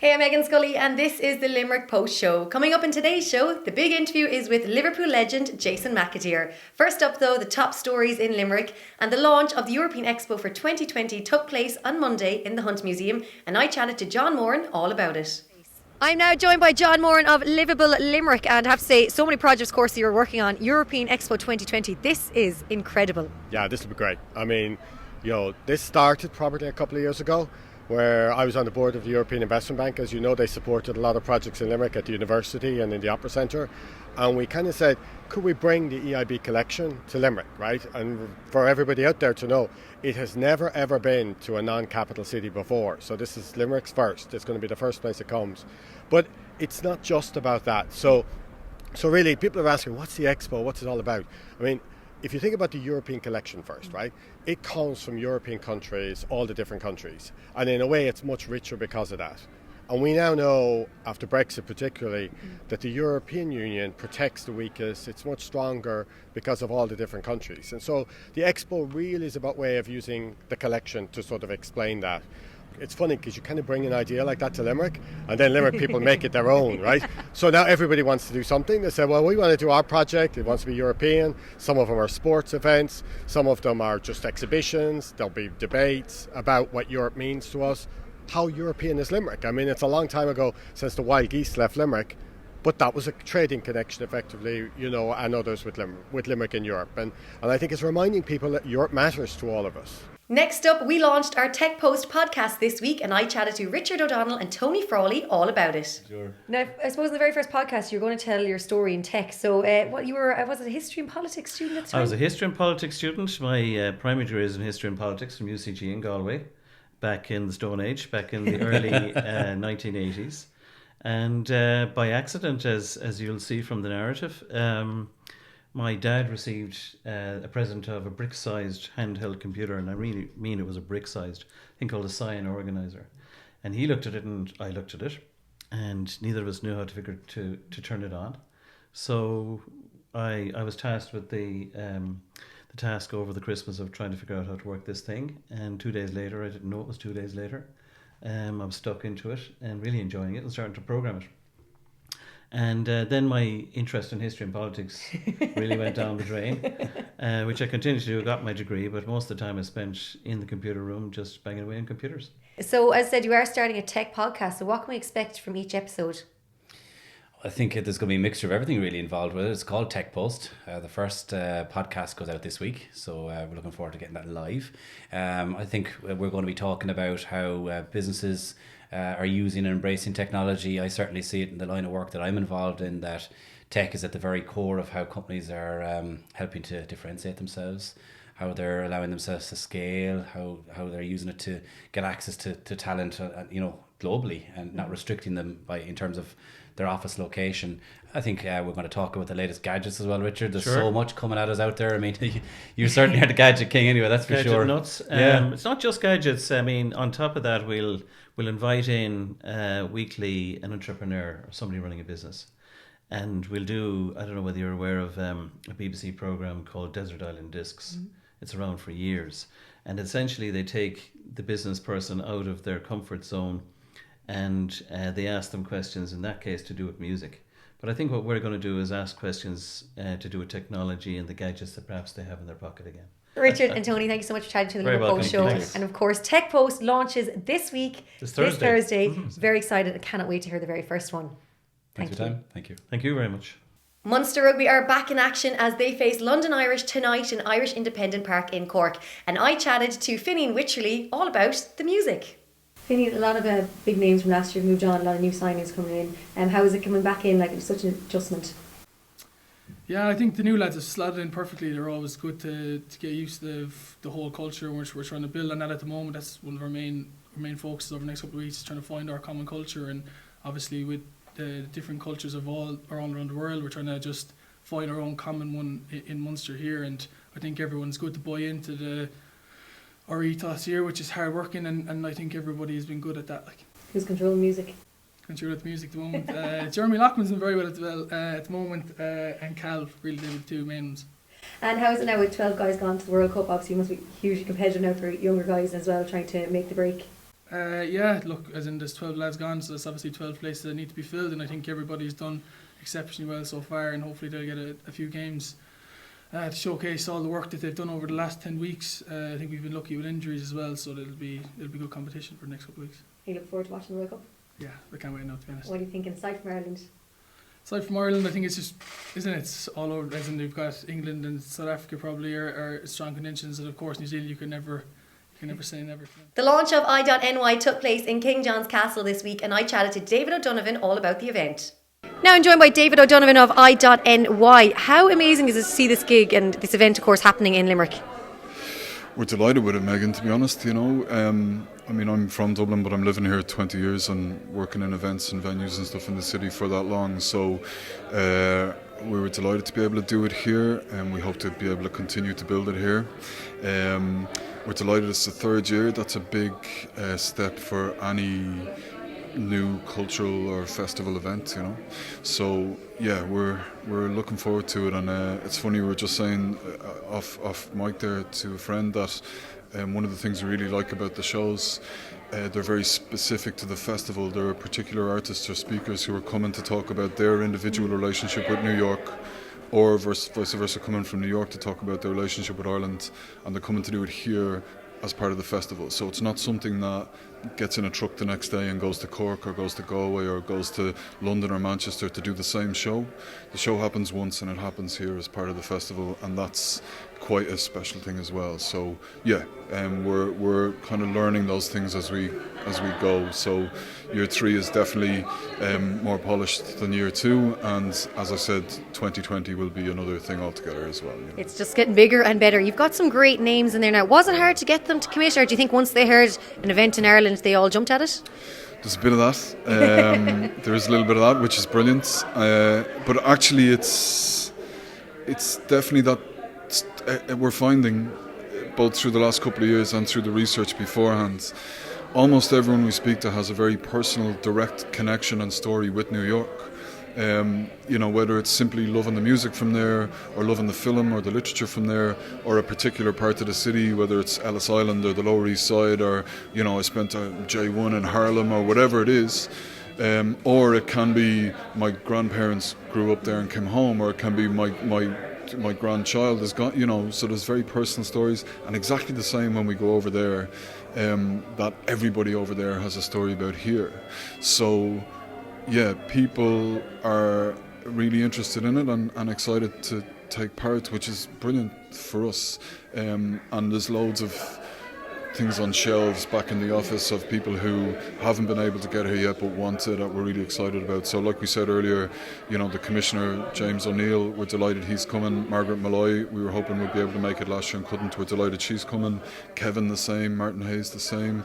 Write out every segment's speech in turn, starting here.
Hey, I'm Meghann Scully and this is the Limerick Post Show. Coming up in today's show, the big interview is with Liverpool legend Jason McAteer. First up though, the top stories in Limerick, and the launch of the European Expo for 2020 took place on Monday in the Hunt Museum, and I chatted to John Moran all about it. I'm now joined by John Moran of Livable Limerick, and I have to say, so many projects, of course, you're working on. European Expo 2020, this is incredible. Yeah, this will be great. I mean, this started probably a couple of years ago, where I was on the board of the European Investment Bank. As you know, they supported a lot of projects in Limerick at the university and in the Opera Centre. And we kind of said, could we bring the EIB collection to Limerick, right? And for everybody out there to know, it has never ever been to a non-capital city before. So this is Limerick's first. It's going to be the first place it comes. But it's not just about that. So really, people are asking, what's the Expo? What's it all about? I mean, if you think about the European collection first, right, it comes from European countries, all the different countries. And in a way, it's much richer because of that. And we now know, after Brexit particularly, that the European Union protects the weakest. It's much stronger because of all the different countries. And so the Expo really is about way of using the collection to sort of explain that. It's funny because you kind of bring an idea like that to Limerick, and then Limerick people make it their own, right? So now everybody wants to do something. They say, well, we want to do our project. It wants to be European. Some of them are sports events. Some of them are just exhibitions. There'll be debates about what Europe means to us. How European is Limerick? I mean, it's a long time ago since the wild geese left Limerick, but that was a trading connection effectively, and others with Limerick in Europe. And I think it's reminding people that Europe matters to all of us. Next up, we launched our Tech Post podcast this week, and I chatted to Richard O'Donnell and Tony Frawley all about it. Sure. Now, I suppose in the very first podcast, you're going to tell your story in tech. So, was it a history and politics student at the time? I was a history and politics student. My primary degree is in history and politics from UCG in Galway, back in the Stone Age, back in the early 1980s. And by accident, as you'll see from the narrative, my dad received a present of a brick-sized handheld computer, and I really mean it was a brick-sized thing called a Cyan organizer. And he looked at it and I looked at it, and neither of us knew how to figure to turn it on. So I was tasked with the task over the Christmas of trying to figure out how to work this thing. And 2 days later, I didn't know it was 2 days later. I was stuck into it and really enjoying it and starting to program it. And then my interest in history and politics really went down the drain, which I continued to do. I got my degree, but most of the time I spent in the computer room just banging away on computers. So, as I said, you are starting a tech podcast. So what can we expect from each episode? I think there's going to be a mixture of everything really involved with it. It's called Tech Post. The first podcast goes out this week, so we're looking forward to getting that live. I think we're going to be talking about how businesses are using and embracing technology. I certainly see it in the line of work that I'm involved in, that tech is at the very core of how companies are helping to differentiate themselves, how they're allowing themselves to scale, how they're using it to get access to talent, globally, and not restricting them in terms of their office location. I think we're going to talk about the latest gadgets as well, Richard. There's so much coming at us out there. I mean, you certainly are the gadget king anyway, that's for gadget sure. Nuts. Yeah. It's not just gadgets. I mean, on top of that, we'll invite in weekly an entrepreneur or somebody running a business. And we'll do, I don't know whether you're aware of a BBC program called Desert Island Discs. Mm-hmm. It's around for years. And essentially they take the business person out of their comfort zone, and they ask them questions, in that case to do with music. But I think what we're going to do is ask questions to do with technology and the gadgets that perhaps they have in their pocket again. Richard and Tony, thank you so much for chatting to the Limerick Post Show. Thanks. And of course, Tech Post launches this week, this Thursday. Mm-hmm. Very excited. I cannot wait to hear the very first one. Thanks for your time. Thank you. Thank you very much. Munster Rugby are back in action as they face London Irish tonight in Irish Independent Park in Cork. And I chatted to Finian Wycherley all about the music. Finian, a lot of big names from last year moved on, a lot of new signings coming in. And how is it coming back in? Like, it was such an adjustment. Yeah, I think the new lads have slotted in perfectly. They're always good to get used to the whole culture, which we're trying to build on that at the moment. That's one of our main focuses over the next couple of weeks, is trying to find our common culture. And obviously with the different cultures of all around the world, we're trying to just find our own common one in Munster here. And I think everyone's good to buy into our ethos here, which is hard working, and I think everybody has been good at that. Like, who's controlling music? Controlling the music at the moment. Jeremy Loughman's been very well at the moment, and Cal really did the two main ones. And how is it now with 12 guys gone to the World Cup? Obviously, you must be hugely competitive now for younger guys as well, trying to make the break. Yeah, look, as in there's 12 lads gone, so there's obviously 12 places that need to be filled, and I think everybody's done exceptionally well so far, and hopefully they'll get a few games to showcase all the work that they've done over the last 10 weeks. I think we've been lucky with injuries as well, so it'll be good competition for the next couple of weeks. You look forward to watching the World Cup? Yeah, I can't wait now, to be honest. What are you thinking, aside from Ireland? Aside from Ireland, I think it's just, isn't it? It's all over. As in, they've got England and South Africa probably are strong contentions, and of course New Zealand. You can never say never. The launch of I.NY took place in King John's Castle this week, and I chatted to David O'Donovan all about the event. Now I'm joined by David O'Donovan of I.NY. How amazing is it to see this gig and this event, of course, happening in Limerick? We're delighted with it, Meghann, to be honest. I mean, I'm from Dublin, but I'm living here 20 years and working in events and venues and stuff in the city for that long. So we were delighted to be able to do it here, and we hope to be able to continue to build it here. We're delighted it's the third year. That's a big step for any new cultural or festival event, So yeah, we're looking forward to it, and it's funny, we were just saying off mic there to a friend that one of the things we really like about the shows, they're very specific to the festival. There are particular artists or speakers who are coming to talk about their individual relationship with New York, or vice versa, coming from New York to talk about their relationship with Ireland, and they're coming to do it here as part of the festival. So it's not something that gets in a truck the next day and goes to Cork or goes to Galway or goes to London or Manchester to do the same show. The show happens once and it happens here as part of the festival, and that's quite a special thing as well. So yeah, we're kind of learning those things as we go. So year 3 is definitely more polished than year 2, and as I said, 2020 will be another thing altogether as well. It's just getting bigger and better. You've got some great names in there now. Was it hard to get them to commit, or do you think once they heard an event in Ireland they all jumped at it? There's a bit of that. There is a little bit of that, which is brilliant. But actually, it's definitely that we're finding, both through the last couple of years and through the research beforehand, almost everyone we speak to has a very personal, direct connection and story with New York. Whether it's simply loving the music from there, or loving the film or the literature from there, or a particular part of the city, whether it's Ellis Island or the Lower East Side, or I spent J1 in Harlem, or whatever it is. Or it can be my grandparents grew up there and came home, or it can be my grandchild has gone, so there's very personal stories, and exactly the same when we go over there, that everybody over there has a story about here. So yeah, people are really interested in it and excited to take part, which is brilliant for us. And there's loads of things on shelves back in the office of people who haven't been able to get here yet but want it, that we're really excited about. So like we said earlier, the Commissioner, James O'Neill, we're delighted he's coming. Margaret Malloy, we were hoping we'd be able to make it last year and couldn't. We're delighted she's coming. Kevin the same, Martin Hayes the same.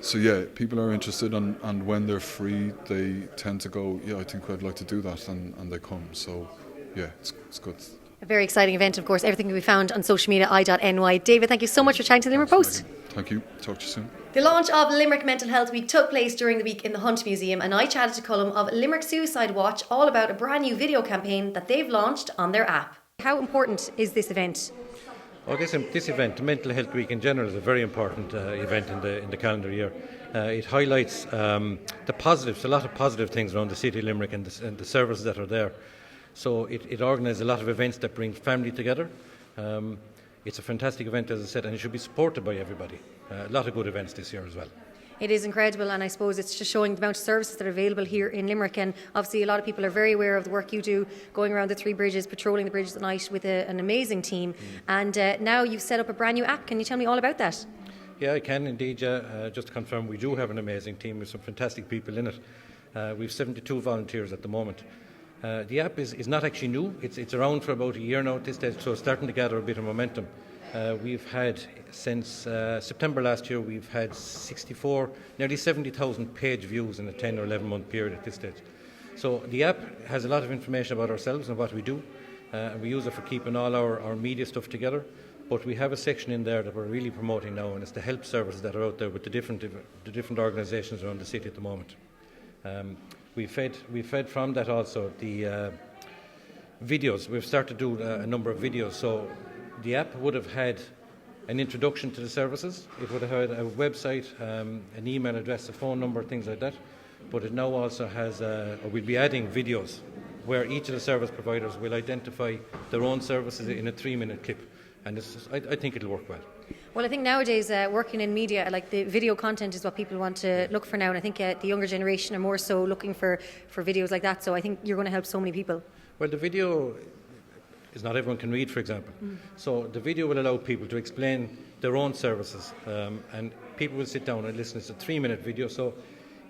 So yeah, people are interested, and when they're free they tend to go, I think I'd like to do that, and they come. So yeah, it's good. A very exciting event, of course. Everything can be found on social media, I.NY. David, thank you so much for chatting to the Limerick Post. Thank you. Talk to you soon. The launch of Limerick Mental Health Week took place during the week in the Hunt Museum, and I chatted to Cullum of Limerick Suicide Watch all about a brand new video campaign that they've launched on their app. How important is this event? Oh, this event, the Mental Health Week in general, is a very important event in the calendar year. It highlights the positives, a lot of positive things around the city of Limerick and the services that are there. So it organises a lot of events that bring family together. It's a fantastic event, as I said, and it should be supported by everybody. A lot of good events this year as well. It is incredible, and I suppose it's just showing the amount of services that are available here in Limerick, and obviously a lot of people are very aware of the work you do, going around the 3 bridges, patrolling the bridges at night with an amazing team. And now you've set up a brand new app. Can you tell me all about that? Yeah, I can indeed. Just to confirm, we do have an amazing team with some fantastic people in it. We've 72 volunteers at the moment. The app is not actually new. It's around for about a year now at this stage, so it's starting to gather a bit of momentum. We've had, since September last year, we've had nearly 70,000 page views in a 10 or 11 month period at this stage. So the app has a lot of information about ourselves and what we do. We use it for keeping all our media stuff together. But we have a section in there that we're really promoting now, and it's the help services that are out there with the different organisations around the city at the moment. We fed from that also the videos. We've started to do a number of videos. So the app would have had an introduction to the services. It would have had a website, an email address, a phone number, things like that. But it now also has, or we'll be adding videos where each of the service providers will identify their own services in a 3-minute clip. And I think it'll work well. Well, I think nowadays working in media, like the video content is what people want to look for now, and I think the younger generation are more so looking for videos like that, so I think you're going to help so many people. Well, the video is not everyone can read, for example. So the video will allow people to explain their own services, and people will sit down and listen. It's a 3-minute video, so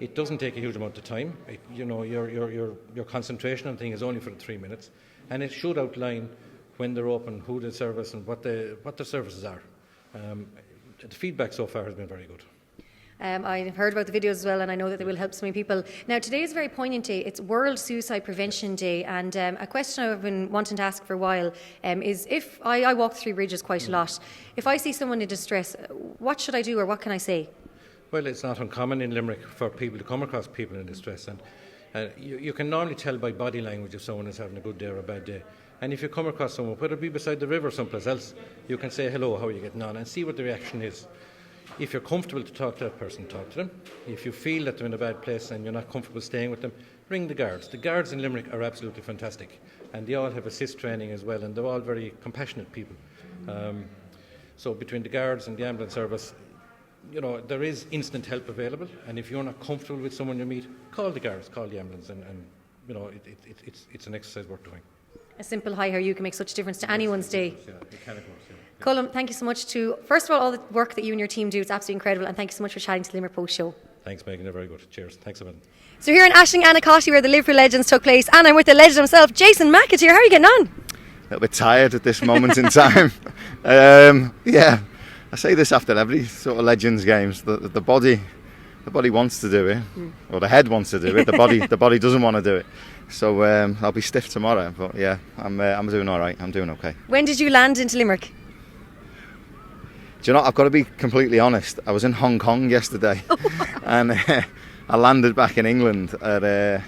it doesn't take a huge amount of time. Your concentration on thing is only for the 3 minutes, and it should outline when they're open, who they service, and what the services are. The feedback so far has been very good. I've heard about the videos as well, and I know that they will help so many people. Now, today is a very poignant day. It's World Suicide Prevention Day, and a question I've been wanting to ask for a while is, if I walk through bridges quite a lot, if I see someone in distress, what should I do, or what can I say? Well, it's not uncommon in Limerick for people to come across people in distress, and you can normally tell by body language if someone is having a good day or a bad day. And if you come across someone, whether it be beside the river or someplace else, you can say, hello, how are you getting on, and see what the reaction is. If you're comfortable to talk to that person, talk to them. If you feel that they're in a bad place and you're not comfortable staying with them, ring the guards. The guards in Limerick are absolutely fantastic, and they all have assist training as well, and they're all very compassionate people. So between the guards and the ambulance service, there is instant help available, and if you're not comfortable with someone you meet, call the guards, call the ambulance, and it's an exercise worth doing. A simple hi, how are you can make such a difference to anyone's day. Yeah, it can, of course, yeah. Colm, thank you so much first of all the work that you and your team do. It's absolutely incredible, and thank you so much for chatting to the Limerick Post Show. Thanks, Meghann, you're very good. Cheers. Thanks a million. So here in Ashling and McAteer, where the Liverpool Legends took place, and I'm with the legend himself, Jason McAteer. How are you getting on? A little bit tired at this moment in time. Yeah, I say this after every sort of Legends games. The body wants to do it, or the head wants to do it. The body doesn't want to do it. So I'll be stiff tomorrow, but yeah, I'm doing all right. I'm doing okay. When did you land into Limerick? Do you know, I've got to be completely honest. I was in Hong Kong yesterday, and I landed back in England at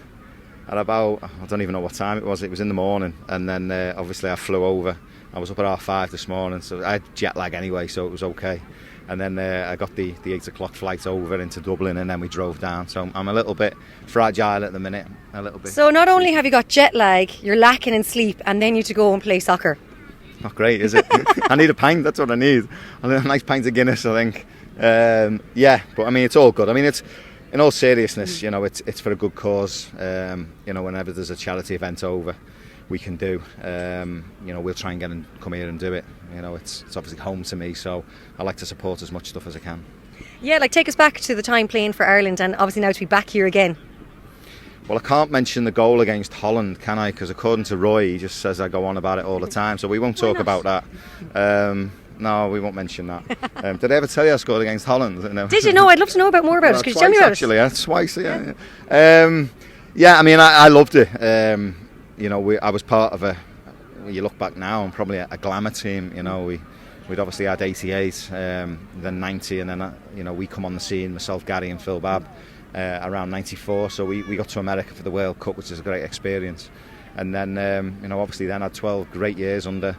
about, I don't even know what time it was. It was in the morning, and then obviously I flew over. I was up at 5:30 this morning, so I had jet lag anyway, so it was okay. And then I got the 8 o'clock flight over into Dublin, and then we drove down. So I'm a little bit fragile at the minute, a little bit. So not only have you got jet lag, you're lacking in sleep, and then you to go and play soccer. Not great, is it? I need a pint, that's what I need. I need a nice pint of Guinness, I think. Yeah, but I mean, it's all good. I mean, it's, in all seriousness, it's for a good cause. Whenever there's a charity event over, we can do. We'll try and come here and do it. It's obviously home to me, so I like to support as much stuff as I can. Yeah, take us back to the time playing for Ireland, and obviously now to be back here again. Well, I can't mention the goal against Holland, can I? Because according to Roy, he just says I go on about it all the time, so we won't talk about that. No, we won't mention that. Did I ever tell you I scored against Holland? No. Did you? No, I'd love to know more about it. Could you tell me about actually, it? Twice, yeah. Yeah, I mean, I loved it. I was part of you look back now, and probably a glamour team. We'd obviously had 88, then 90, and then we come on the scene, myself, Gary and Phil Babb, around 94. So we got to America for the World Cup, which is a great experience. And then, obviously then had 12 great years under,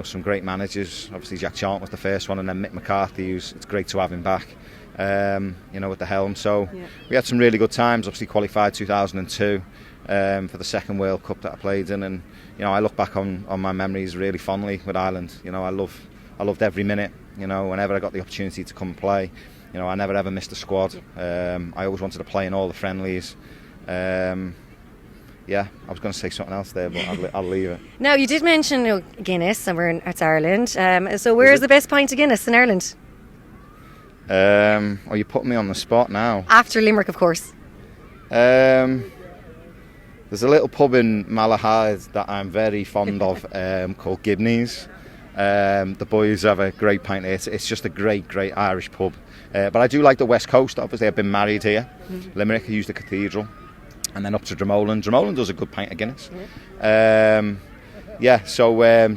some great managers. Obviously Jack Charlton was the first one, and then Mick McCarthy, it's great to have him back, with the helm. So yeah. We had some really good times. Obviously qualified 2002 for the second World Cup that I played in, and I look back on my memories really fondly with Ireland. I loved every minute. Whenever I got the opportunity to come and play, I never ever missed a squad. I always wanted to play in all the friendlies. Yeah, I was going to say something else there, but I'll leave it. Now, you did mention Guinness, and it's Ireland. So where's the best pint of Guinness in Ireland? You put me on the spot now. After Limerick, of course. There's a little pub in Malahide that I'm very fond of called Gibney's. The boys have a great pint here. It's just a great Irish pub. But I do like the West Coast. Obviously, I've been married here. Limerick, I use the Cathedral. And then up to Dromoland. Dromoland does a good pint of Guinness.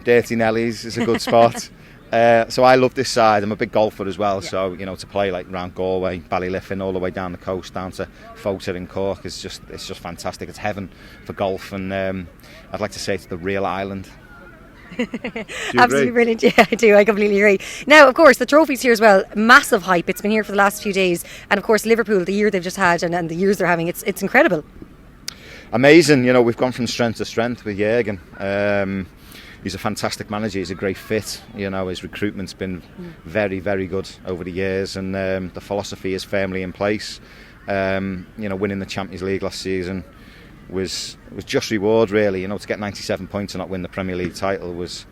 Dirty Nelly's is a good spot. So I love this side. I'm a big golfer as well. Yeah. So, to play like around Galway, Ballyliffin, all the way down the coast, down to Fota in Cork, it's just fantastic. It's heaven for golf. And I'd like to say it's the real island. Absolutely brilliant. Yeah, I do. I completely agree. Now, of course, the trophy's here as well. Massive hype. It's been here for the last few days. And of course, Liverpool, the year they've just had and the years they're having, it's incredible. Amazing. We've gone from strength to strength with Jürgen. He's a fantastic manager. He's a great fit. His recruitment's been very, very good over the years, and the philosophy is firmly in place. Winning the Champions League last season was just reward, really. To get 97 points and not win the Premier League title was,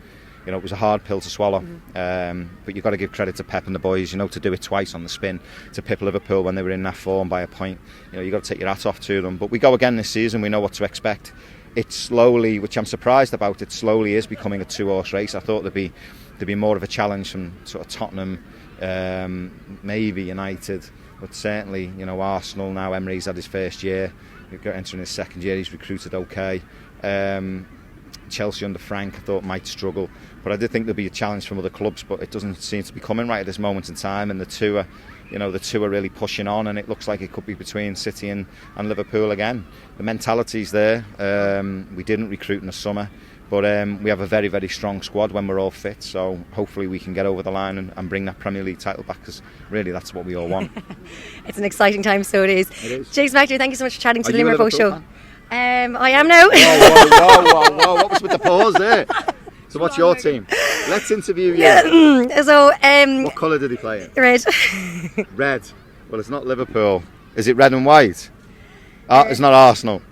it was a hard pill to swallow. But you've got to give credit to Pep and the boys, to do it twice on the spin, to pip Liverpool when they were in that form by a point. You've got to take your hat off to them. But we go again this season. We know what to expect. It slowly, which I'm surprised about, it slowly is becoming a two-horse race. I thought there'd be more of a challenge from sort of Tottenham, maybe United, but certainly, Arsenal now. Emery's had his first year. He's got entering his second year. He's recruited okay. Chelsea under Frank, I thought might struggle, but I did think there'd be a challenge from other clubs. But it doesn't seem to be coming right at this moment in time, and the two are really pushing on, and it looks like it could be between City and Liverpool again. The mentality's there. We didn't recruit in the summer, but we have a very, very strong squad when we're all fit, so hopefully we can get over the line and bring that Premier League title back, because really that's what we all want. It's an exciting time, so it is. Jason McAteer, thank you so much for chatting to the Limerick Post Show. I am now. Whoa, what was with the pause there? So what's your team? Let's interview you. So, what colour did he play in? Red. Red. Well, it's not Liverpool. Is it red and white? It's not Arsenal.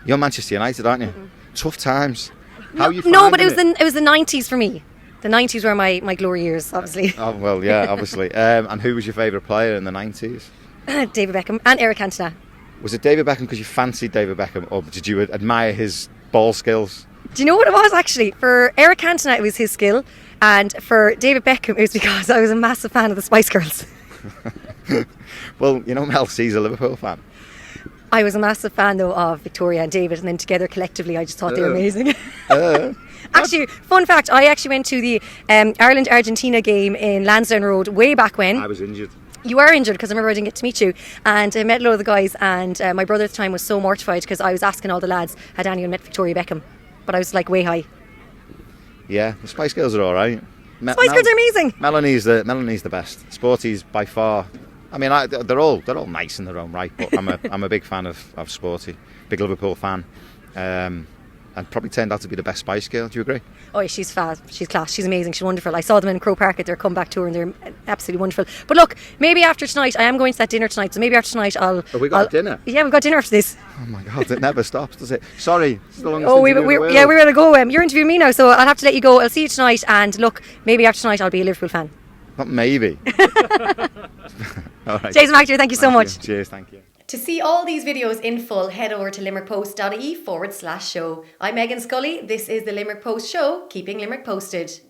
You're Manchester United, aren't you? Tough times. How are you finding No, but it was the 90s for me. The 90s were my glory years, obviously. Oh, well, yeah, obviously. And who was your favourite player in the 90s? David Beckham and Eric Cantona. Was it David Beckham because you fancied David Beckham, or did you admire his ball skills? Do you know what it was, actually? For Eric Cantona, it was his skill. And for David Beckham, it was because I was a massive fan of the Spice Girls. Well, Mel C's a Liverpool fan. I was a massive fan, though, of Victoria and David, and then together, collectively, I just thought they were amazing. Actually, fun fact, I actually went to the Ireland-Argentina game in Lansdowne Road way back when. I was injured. You were injured, because I remember I didn't get to meet you, and I met a lot of the guys, and my brother at the time was so mortified because I was asking all the lads, had anyone met Victoria Beckham? But I was like way high. Yeah, the Spice Girls are all right. Spice Girls are amazing. Melanie's the best. Sporty's by far. I mean, they're all nice in their own right, but I'm a big fan of Sporty, big Liverpool fan, and probably turned out to be the best Spice Girl. Do you agree? Oh, yeah, she's fab. She's class. She's amazing. She's wonderful. I saw them in Croke Park at their comeback tour, and they're absolutely wonderful. But look, maybe after tonight, I am going to that dinner tonight. So maybe after tonight, we got dinner. Yeah, we've got dinner after this. Oh my God, it never stops, does it? Sorry, it's the longest we're going to go. You're interviewing me now, so I'll have to let you go. I'll see you tonight, and look, maybe after tonight, I'll be a Liverpool fan. Not maybe. All right. Jason McAteer, thank you so much. Cheers, thank you. To see all these videos in full, head over to limerickpost.ie/show. I'm Meghann Scully. This is the Limerick Post Show, keeping Limerick posted.